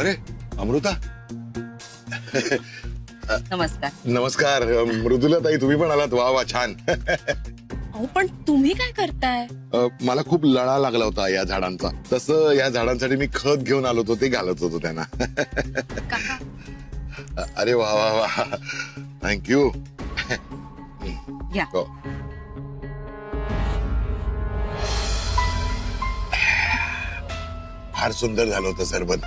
अरे अमृता. नमस्कार. नमस्कार मृदुला ताई, तुम्ही पण आलात. वा वा, छान. अहो पण तुम्ही काय करताय? मला खूप लळा लागला होता या झाडांचा, तसं या झाडांसाठी मी खत घेऊन आलो होतो, ते घालत होतो त्यांना. अरे वा वा वा, थँक्यू. या. फार सुंदर झालं होतं सरबत.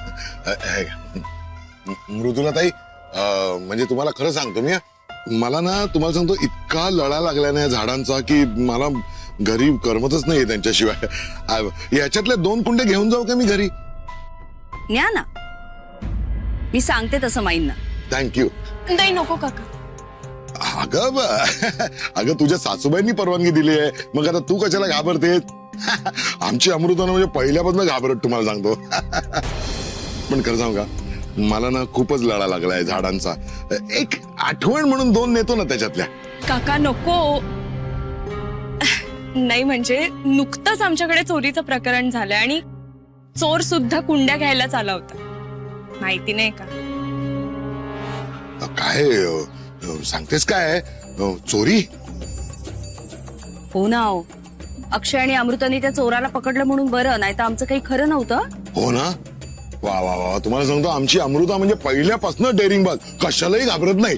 मृदुला ताई, म्हणजे तुम्हाला खरं सांगतो मी, मला ना तुम्हाला सांगतो इतका लळा लागला ना या झाडांचा की मला घरी करमतच नाही त्यांच्याशिवाय. याच्यातल्या 2 कुंड्या घेऊन जाऊ का मी घरी? न्या ना, मी सांगते तसं माईंना. थँक्यू. नाही नको काका. अगं अगं, तुझ्या सासूबाईंनी परवानगी दिली आहे, मग आता तू कशाला घाबरते? आमची अमृता म्हणजे पहिल्यापासून घाबरत, तुम्हाला सांगतो. पण खरं सांगू का, मला ना खूपच लळा लागलाय झाडांचा. एक आठवण म्हणून 2 नेतो ना त्याच्यातल्या. काका नको. नाही म्हणजे नुकतंच आमच्याकडे चोरीचं प्रकरण झालंय आणि चोर सुद्धा कुंड्या घ्यायलाच आला होता. माहिती नाही का? काय सांगतेस काय? चोरी? हो ना. हो, अक्षय आणि अमृताने त्या चोराला पकडलं म्हणून बरं, नाही तर आमचं काही खरं नव्हतं. हो ना. वा वा वा, तुम्हाला सांगतो आमची अमृता म्हणजे पहिल्यापासून डेअरिंग बाज, कशालाही घाबरत नाही.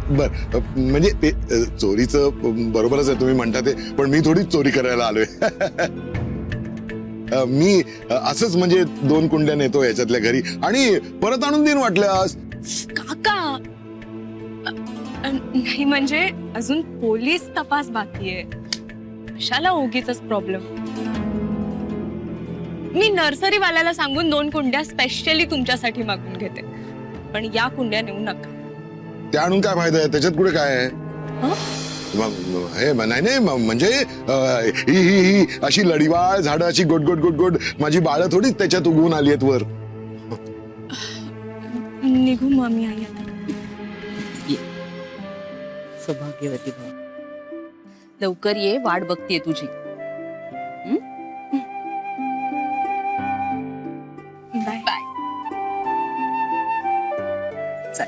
बर, म्हणजे ते चोरीचं बरोबरच आहे तुम्ही म्हणता ते, पण मी थोडी चोरी करायला आलोय. मी असंच म्हणजे 2 कुंड्या नेतो याच्यातल्या घरी आणि परत आणून देईन वाटल्यास. काका नाही म्हणजे अजून पोलीस तपास बाकी आहे. कशाला उगीचच प्रॉब्लेम. मी नर्सरी वाल्याला सांगून 2 कुंड्या स्पेशली तुमच्यासाठी मागून घेते, पण या कुंड्या नेऊ नका. त्या आणून काय फायदा आहे? त्याच्यात कुठे काय आहे? हे नाही म्हणजे ही अशी लढीवाळ झाडं अशी गोड गोड गोड गोड माझी बाळं थोडीच त्याच्यात उगवून आली आहेत वर. निघू मामी. आई आता सौभाग्यवती भाऊ, लवकर ये, वाट बघतीये तुझी. Bye bye. चल.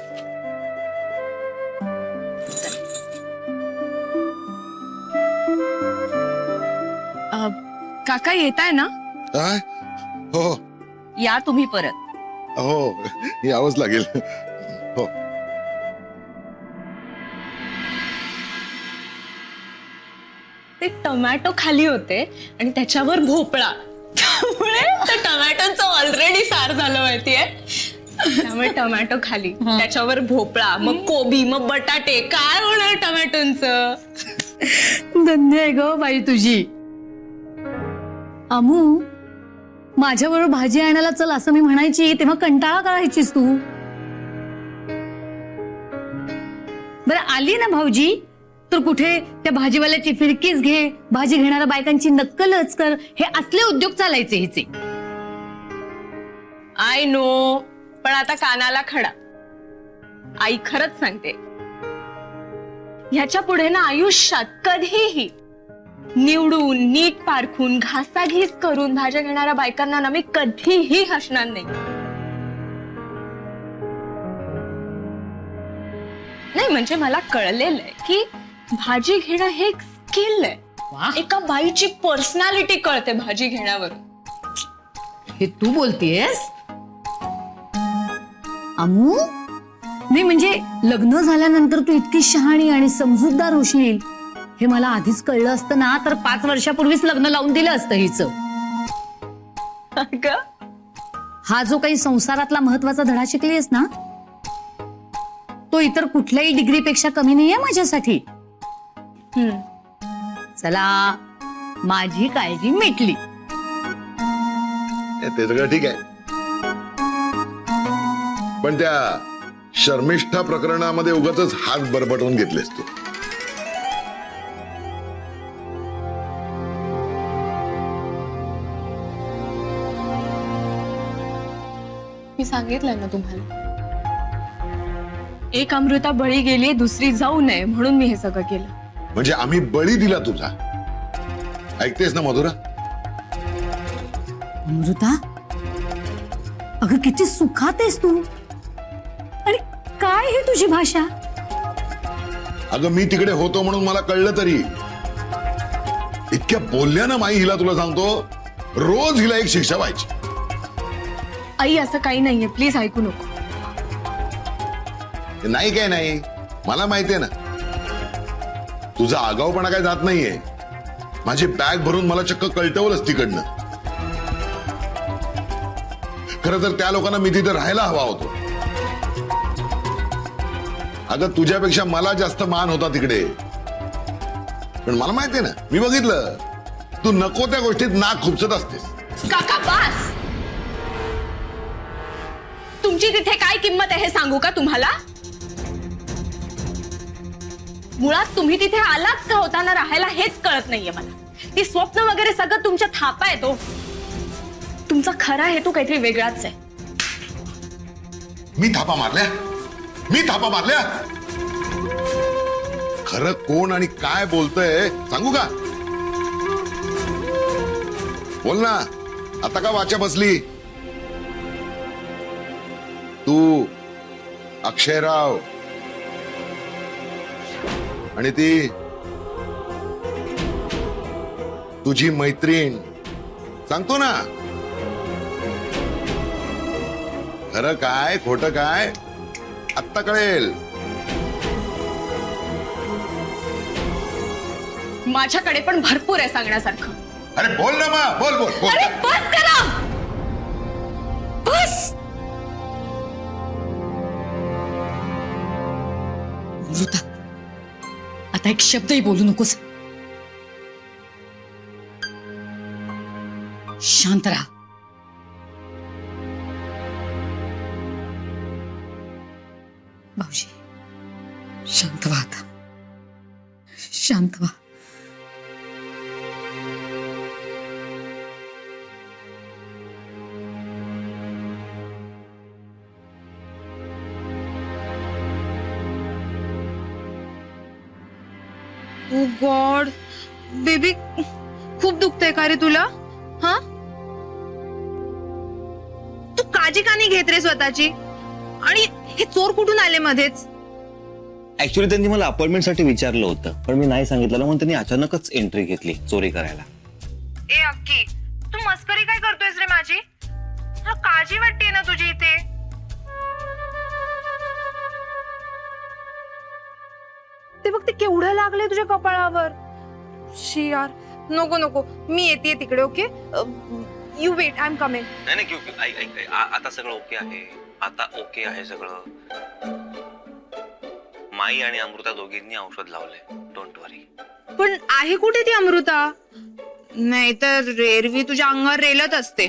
काका येताय ना? हो या तुम्ही परत. हो, यावंच लागेल. हो. ते टोमॅटो खाली होते आणि त्याच्यावर भोपळा, त्यामुळे त्या टोमॅटोचं ऑलरेडी सार झालं माहितीये. त्यामुळे टोमॅटो खाली, त्याच्यावर भोपळा, मग कोबी, मग बटाटे. काय होणार टोमॅटोंचं? धन्य आहे ग बाई तुझी. अमू, माझ्याबरोबर भाजी आणायला चल असं मी म्हणायची तेव्हा कंटाळा करायचीस तू. बरं आली ना भाऊजी, तर कुठे त्या भाजीवाल्याची फिरकीच घे, भाजी घेणाऱ्या बायकांची नक्कलच कर, हे असले उद्योग चालायचे हिचे. आय नो, पण आता कानाला खडा. आई खरंच सांगते, ह्याच्या पुढे ना आयुष्यात कधीही निवडून, नीट पारखून, घासाघीस करून भाज्या घेणाऱ्या बायकांना ना मी कधीही हसणार नाही. नाही म्हणजे मला कळलेलं आहे की भाजी घेणं हे एक स्किल आहे. एका बाईची पर्सनॅलिटी कळते भाजी घेण्यावर. हे तू बोलतेस अमू? नाही म्हणजे लग्न झाल्यानंतर तू इतकी शहाणी आणि समजूतदार होशील हे मला आधीच कळलं असतं ना, तर 5 वर्षापूर्वीच लग्न लावून दिलं असतं हिचं. हा जो काही संसारातला महत्वाचा धडा शिकलीस ना, तो इतर कुठल्याही डिग्रीपेक्षा कमी नाहीये माझ्यासाठी. चला, माझी काळजी मिटली. ते सगळं ठीक आहे, पण त्या शर्मिष्ठा प्रकरणामध्ये उगाचच हात बरबटवून घेतलेस तू. मी सांगितलंय ना तुम्हाला, एक अमृता बळी गेली, दुसरी जाऊ नये म्हणून मी हे सगळं केलं. म्हणजे आम्ही बळी दिला तुझा? ऐकतेस ना मधुरा? अमृता, अगं किती सुखात आहेस तू. आणि काय ही तुझी भाषा. अगं मी तिकडे होतो म्हणून मला कळलं तरी इतक्या बोलल्यानं माई हिला तुला सांगतो रोज हिला एक शिक्षा व्हायची. आई असं काही नाहीये, प्लीज ऐकू नको. नाही काय नाही, मला माहितीये ना तुझा आगाऊपणा काय जात नाहीये. माझी बॅग भरून मला चक्क कळटवलंच तिकडनं. खरं तर त्या लोकांना मी तिथे राहायला हवा होतो. अगं तुझ्यापेक्षा मला जास्त मान होता तिकडे. पण मला माहितीये ना, मी बघितलं तू नको त्या गोष्टीत नाक खुपसत असतेस. काका बास. तुमची तिथे काय किंमत आहे हे सांगू का तुम्हाला. मुळात तुम्ही तिथे आलाच का होता ना राहायला हेच कळत नाहीये मला. ती स्वप्न वगैरे सगळं तुमच्या थापा येतो. तुमचा खरा हेतू काहीतरी वेगळाच आहे. मी थापा मारल्या खरं कोण आणि काय बोलतंय सांगू का. बोल ना, आता का वाचा बसली. तू अक्षयराव आणि ती तुझी मैत्रीण. सांगतो ना खरं काय खोटं काय आत्ता कळेल. माझ्याकडे पण भरपूर आहे सांगण्यासारखं. अरे बोल ना मग, बोल बोल बोल. अरे बस करा, बस. अमृता, आता एक शब्दही बोलू नकोस. शांत राहा. भाऊजी शांत व्हा आता. शांत व्हा. ओ गॉड बेबी, खूप दुखतंय का रे तुला. हा तू काळजी का नाही घेत रे स्वतःची. आणि हे चोर कुठून आले मध्येच. ऍक्च्युली त्यांनी मला अपॉइंटमेंट साठी विचारलं होतं पण मी नाही सांगितलं म्हणून त्यांनी अचानकच एंट्री घेतली चोरी करायला. ए अक्की, तू मस्करी काय करतोयस रे माझी. मला काळजी वाटते ना तुझी इथे. ते बघ ते केवढं लागले तुझ्या कपाळावर. शी यार, नको नको, मी येते तिकडे. Okay you wait, I am coming. नाही नाही, आता सगळं ओके आहे. आता ओके आहे सगळं. माई आणि अमृता दोघींनी औषध लावले, डोंट वरी. पण आहे कुठे ती अमृता. नाही तर एरवी तुझ्या अंगावर रेलत असते.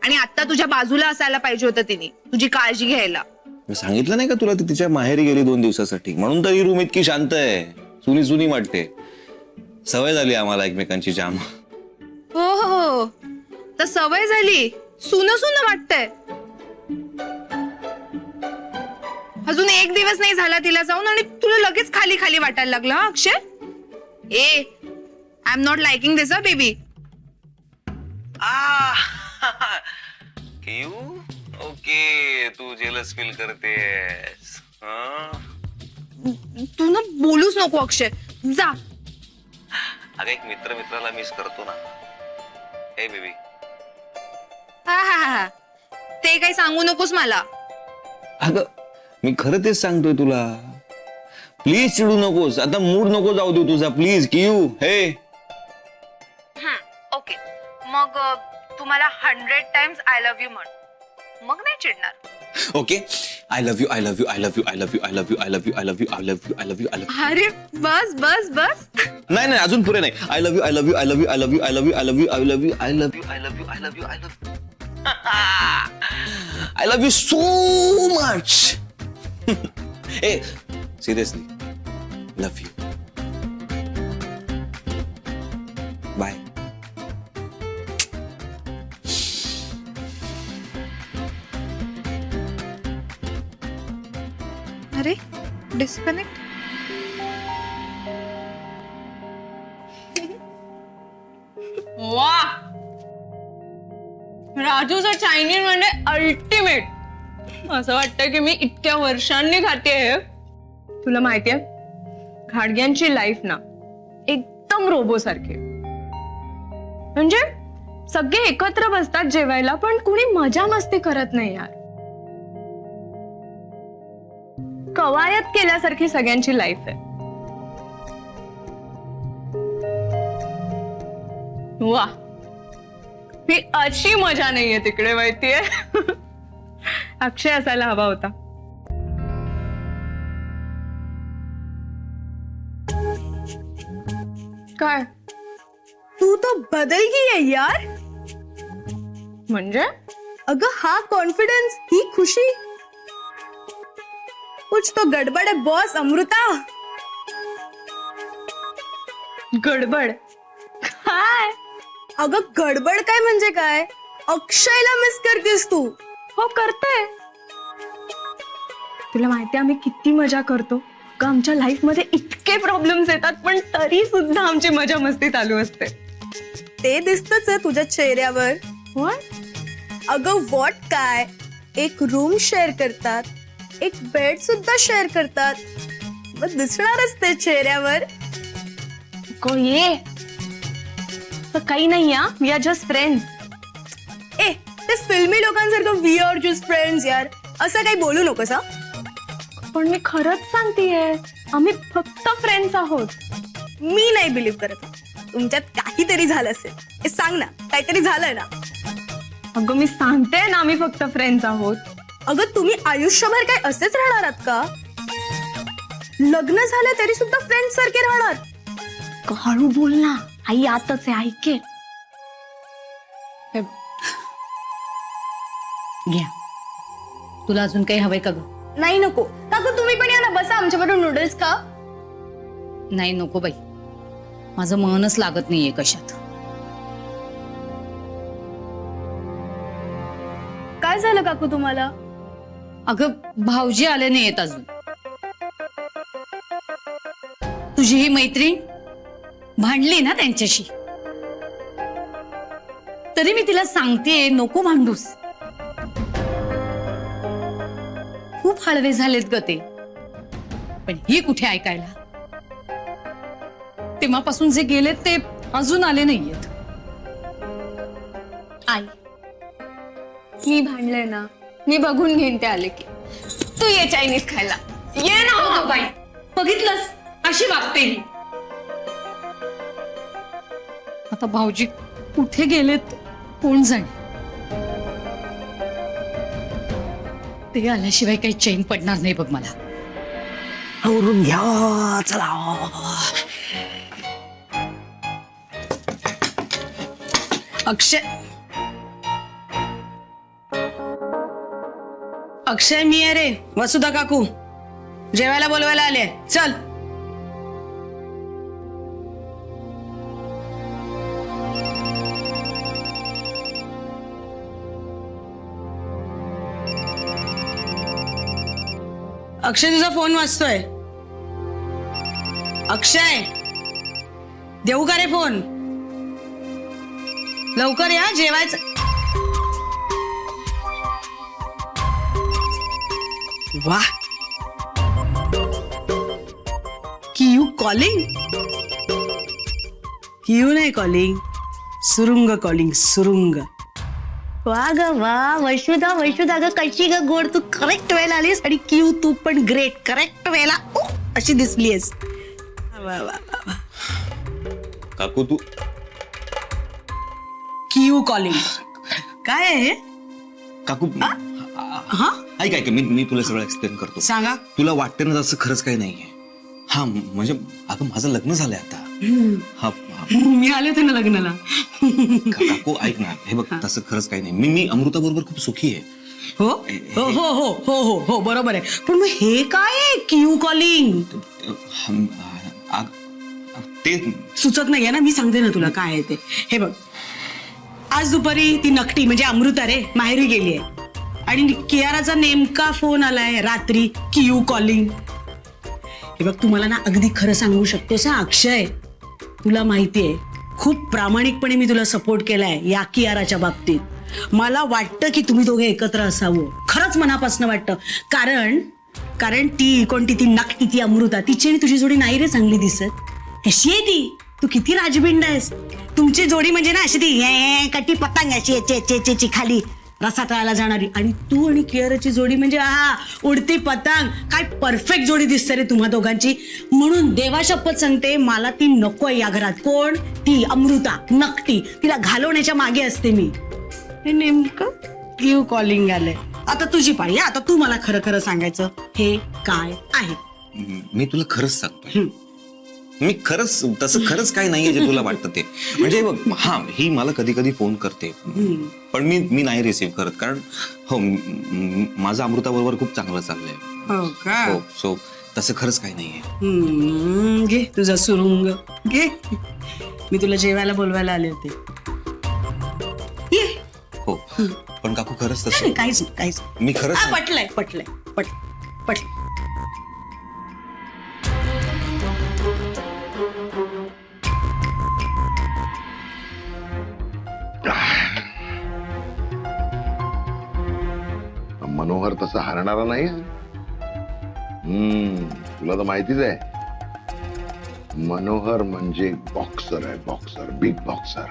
आणि आता तुझ्या बाजूला असायला पाहिजे होतं तिने तुझी काळजी घ्यायला. मी सांगितलं नाही का तुला, ती तिच्या माहेरी गेली 2 दिवसासाठी म्हणून तर ही रूम इतकी शांत आहे. सुनी सुनी वाटते. सवय झाली आम्हाला एकमेकांची जाम. हो हो, तर सवय झाली. सुन सुन वाटतंय. अजून 1 दिवस नाही झाला तिला जाऊन आणि तुला लगेच खाली खाली वाटायला लागलं. हा Akshay, hey I am not liking this baby. Okay, तू जेलस फील करतेस. तू ना बोलूच नको अक्षय, जा. अगं एक मित्राला मिस करतो ना. हे बेबी, हा हा हा, ते काही सांगू नकोस मला. अगं मी खरं तेच सांगतोय तुला. प्लीज चिडू नकोस. आता मूड नको जाऊ दे तुझा. प्लीज किऊ. हे ओके, मग तुम्हाला 100 टाइम्स आय लव्ह यू म्हण, मग नाही चिडणार. Okay, I love you, I love you, I love you, I love you, I love you, I love you, I love you, I love you, I love you, I love you. अरे बस बस बस. नाही नाही, अजून पुरे नाही. I love you, I love you, I love you, I love you, I love you, I love you, I love you, I love you, I love you, I love you, I love you, I love you so much. ए seriously, love you. Bye. अरे disconnect. वा, राजूचं Chinese म्हणजे ultimate. असं वाटतं की मी इतक्या वर्षांनी खाते. तुला माहितीये घाडग्यांची लाईफ ना एकदम रोबो सारखी. म्हणजे सगळे एकत्र बसतात जेवायला पण कुणी मजा मस्ती करत नाही यार. कवायत केल्यासारखी सगळ्यांची लाईफ आहे. वा, ही अशी मजा नाहीये तिकडे माहितीये. अक्षय असायला हवा होता. काय तू तो बदल गई है यार. म्हणजे अगं हा कॉन्फिडेंस, ही खुशी, कुछ तो गड़बड़ है बॉस. अमृता गडबड काय? अगं गडबड काय म्हणजे काय? अक्षयला मिस करतेस तू. हो करते. तुला माहिती आम्ही किती मजा करतो का? आमच्या लाईफ मध्ये इतके प्रॉब्लेम्स येतात पण तरी सुद्धा आमची मजा मस्ती चालू असते. ते दिसतच आहे तुझ्या चेहऱ्यावर. अगं व्हॉट काय, एक रूम शेअर करतात, एक बेड सुद्धा शेअर करतात, मग दिसणारच ते चेहऱ्यावर. ये काही नाही या, वी आर जस्ट फ्रेंड्स. ए ते फिल्मी लोकांसारखं वी आर जस्ट फ्रेंड्स यार, असं काही बोलू नकोस हा. पण मी खरंच सांगतेय आम्ही फक्त फ्रेंड्स आहोत. मी नाही बिलीव्ह करत. तुमच्यात काहीतरी झालं असेल. हे सांग ना, काहीतरी झालंय ना. अगं मी सांगते ना आम्ही फक्त फ्रेंड्स आहोत. अगं तुम्ही आयुष्यभर काय असेच राहणार आहात का? लग्न झालं तरी सुद्धा फ्रेंड सारखे राहणार? हळू बोल ना, आई आताच आहे, ऐके. घ्या, तुला अजून काही हवंय का ग? नाही नको काकू, तुम्ही पण या ना, बसा आमच्याबरोबर. नूडल्स का? नाही नको बाई, माझं मनच लागत नाहीये कशात. काय झालं काकू तुम्हाला? अगं भाऊजी आले नाहीयेत अजून. तुझी ही मैत्रीण भांडली ना त्यांच्याशी, तरी मी तिला सांगतेय नको भांडूस. खूप हळवे झालेत ग ते, पण ही कुठे ऐकायला. तेव्हापासून जे गेलेत ते अजून आले नाहीयेत. आई मी भांडले ना, मी बघून घेईन ते आले की. तू ये चायनीज खायला, ये ना. हो बाई, बघितलंस अशी वागते ही. आता भाऊजी कुठे गेलेत कोण जाणे. ते आल्याशिवाय काही चैन पडणार नाही बघ मला. आवरून घ्या चला. अक्षय, अक्षय मी आहे रे, वसुधा काकू जेवायला बोलवायला आले. चल. अक्षय तुझा फोन वाजतोय. अक्षय देऊ का रे फोन? लवकर या, जेवायचं. वा, कियू कॉलिंग. कियू नाही कॉलिंग, सुरुंग कॉलिंग, सुरुंग. वा ग वा, वैश्वदा वैश्वदा ग कशी ग गोड. तू करेक्ट वेळेला आलीस आणि कियू तू पण ग्रेट, करेक्ट वेळेला अशी दिसलीस. वा वा वा. काकू तू कियू कॉलिंग काय आहे? काकू हा ऐक ऐक, मी तुला सगळं एक्सप्लेन करतो. सांगा. तुला वाटतं ना तसं खरंच काही नाहीये. हा म्हणजे अगं माझं लग्न झालंय आता. हा मी आले होते ना लग्नाला. काकू ऐक ना, हे बघ तसं खरंच काही नाही. मी अमृता बरोबर खूप सुखी आहे. हो हो हो हो हो हो हो बरोबर आहे. पण मग हे काय आहे कियू कॉलिंग? ते सुचत नाहीये ना. मी सांगते ना तुला काय आहे ते. हे बघ, आज दुपारी ती नकटी म्हणजे अमृता रे माहेरी गेली आहे आणि कियाराचा नेमका फोन आलाय रात्री, कियू कॉलिंग. हे बघ, तुम्हाला ना अगदी खरं सांगू शकतोस हा अक्षय. तुला माहितीये खूप प्रामाणिकपणे मी तुला सपोर्ट केलाय या कियाराच्या बाबतीत. मला वाटतं की तुम्ही दोघे एकत्र असावं, खरंच मनापासून वाटतं. कारण ती कोणती ती नकटी ती अमृता, तिची आणि तुझी जोडी नाही रे चांगली दिसत. कशी आहे ती? तू किती राजबिंड आहेस. तुमची जोडी म्हणजे ना अशी ती कटी पतंग अशी खाली रसा तळायला जाणारी, आणि तू आणि कियाराची जोडी म्हणजे उडती पतंग. काय परफेक्ट जोडी दिसते रे तुम्हा दोघांची. म्हणून देवाशपथ सांगते, मला ती नकोय या घरात. कोण? ती अमृता नकटी. तिला घालवण्याच्या मागे असते मी. हे नेमकं क्यू कॉलिंग आलंय. आता तुझी पाळी. आता तू मला खरं खरं सांगायचं, हे काय आहे. मी तुला खरंच सांगतोय, मी खरंच तसं खरंच काही नाहीये जे तुला वाटतं ते. म्हणजे बघ, हा ही मला कधी कधी फोन करते, पण मी नाही रिसीव्ह करत. कारण हो, माझं अमृता बरोबर खूप चांगलं चाललंय. हो का? हो, सो तसं खरंच काही नाहीये. घे तुझा सुरुंग घे. मी तुला जेवायला बोलवायला आले होते. ये. हो, पण काकू खरंच तसं नाही, काहीच नाही. मी खरंच पटलंय. मनोहर तसा हरणारा नाही. तुला तर माहितीच आहे, मनोहर म्हणजे बॉक्सर आहे, बॉक्सर, बिग बॉक्सर.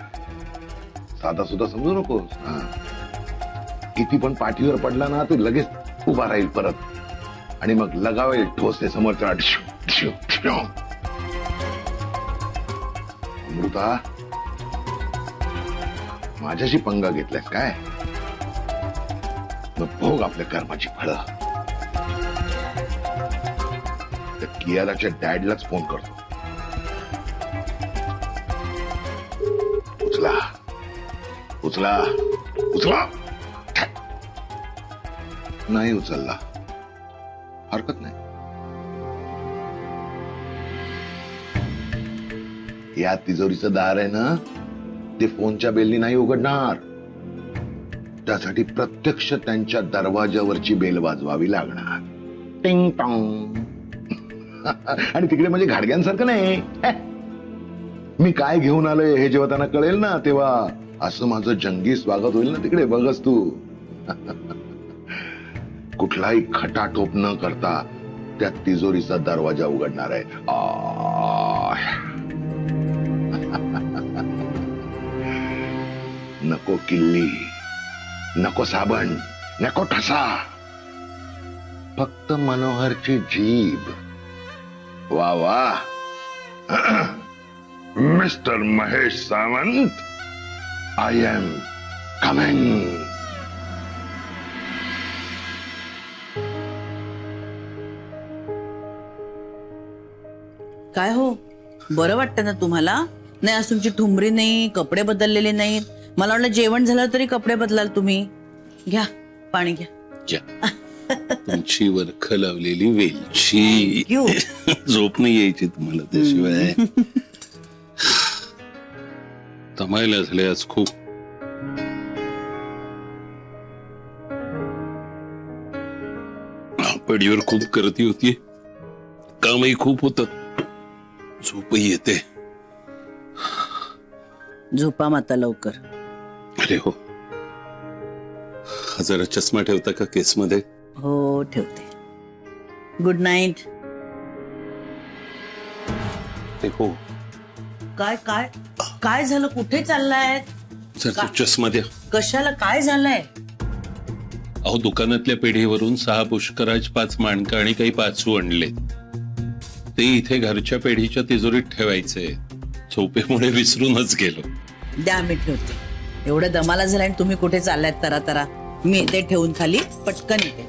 साधा सुद्धा समजू नकोस. किती पण पाठीवर पडला ना, तो लगेच उभा राहील परत, आणि मग लगावेल ठोस ते समोरच्या. अमृता, माझ्याशी पंगा घेतलायस काय? मग भोग आपल्या कर्माची फळं. त्या कियाराच्या डॅडलाच फोन करतो. उचला. नाही उचलला, हरकत नाही. या तिजोरीचं दार आहे ना, ते फोनच्या बेलनी नाही उघडणार. त्यासाठी प्रत्यक्ष त्यांच्या दरवाजावरची बेल वाजवावी लागणार. टिंग टॉंग. आणि तिकडे म्हणजे घाडग्यांसारखं नाही. मी काय घेऊन आलोय हे जेव्हा त्यांना कळेल ना, तेव्हा असं माझं जंगी स्वागत होईल ना तिकडे. बघच तू. कुठलाही खटाटोप न करता त्या तिजोरीचा दरवाजा उघडणार आहे. नको किल्ली, नको साबण, नको ठसा, फक्त मनोहरची जीभ. वा वा. Mister Mahesh Sawant, I am coming. काय हो, बरं वाटतं ना तुम्हाला? नाही, आज तुमची ठुमरी नाही, कपडे बदललेले नाहीत. मला वाटलं जेवण झालं तरी कपडे बदलाल तुम्ही. घ्या पाणी घ्या. तुमची वरख लावलेली वेलची. घेऊ. झोप नाही यायची तुम्हाला त्याशिवाय. दमायला झाले आज खूप. पडीवर खूप गर्दी होती, कामही खूप होत, झोपही येते. झोपा माता लवकर. अरे हो, जरा चष्मा ठेवता का केस मध्ये? हो ठेवते. Good night. हो. काय काय काय झालं? कुठे चाललाय? जर चष्मा द्या. कशाला? काय झालंय? अहो, दुकानातल्या पेढीवरून 6 पुष्कराज, 5 माणकं आणि काही पाचू आणले. ते इथे घरच्या पेढीच्या तिजोरीत ठेवायचे. झोपेमुळे विसरूनच गेलो. द्या, मी ठेवते. एवढं दमाला झालं आणि तुम्ही कुठे चाललायत तरा? मी येते ठेवून खाली, पटकन येते.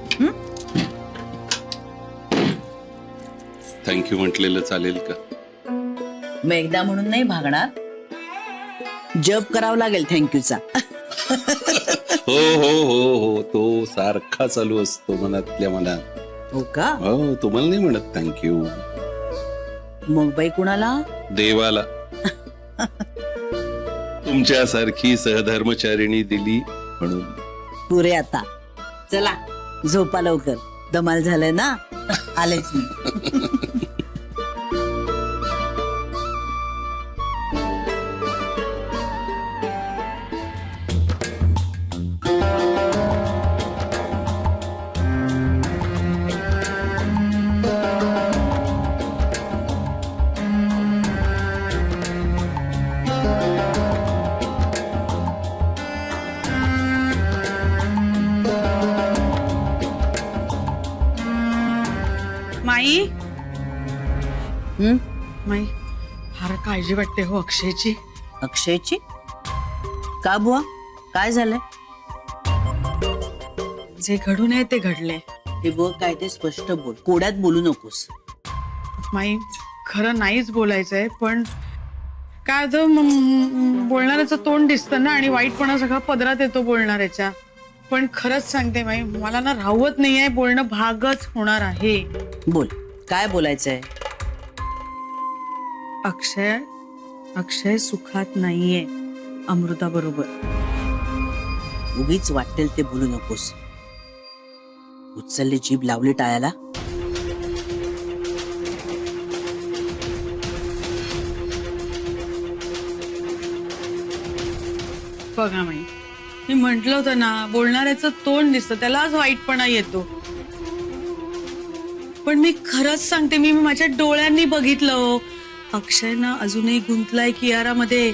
थँक्यू म्हटलेलं चालेल का? मग एकदा म्हणून नाही भागणार, जप करावं लागेल थँक्यूचा. हो हो हो हो, तो सारखा चालू असतो मनातल्या मनात. हो का? हो, तुम्हाला नाही म्हणत थँक्यू. मग बाई कुणाला? देवाला. तुमच्यासारखी सहधर्मचारिणी दिली म्हणून. पुरे आता. चला झोपा लवकर, दमाल झालंय ना. आलेच मी. माई फार काळजी वाटते हो अक्षयची. अक्षयची? का बुवा, काय झालंय? जे घडू नये ते घडले. ते बघ, काय ते स्पष्ट बोल, कोड्यात बोलू नकोस. माई खरं नाहीच बोलायचंय, पण काय होतं, बोलणाऱ्याचं तोंड दिसतं ना, आणि वाईटपणा सगळा पदरात येतो बोलणाऱ्याच्या. पण खरंच सांगते माई, मला ना राहवत नाहीये, बोलणं भागच होणार आहे. बोल, काय बोलायचंय? अक्षय सुखात नाहीये अमृता बरोबर. उगीच वाटेल ते बोलू नकोस. उचलली जीभ लावली टाळ्याला. बघा माई, मी म्हंटल होतं ना, बोलणाऱ्याचं तोंड दिसतं त्यालाच वाईटपणा येतो. पण मी खरंच सांगते, मी माझ्या डोळ्यांनी बघितलं, अक्षय ना अजूनही गुंतलाय कियारामध्ये.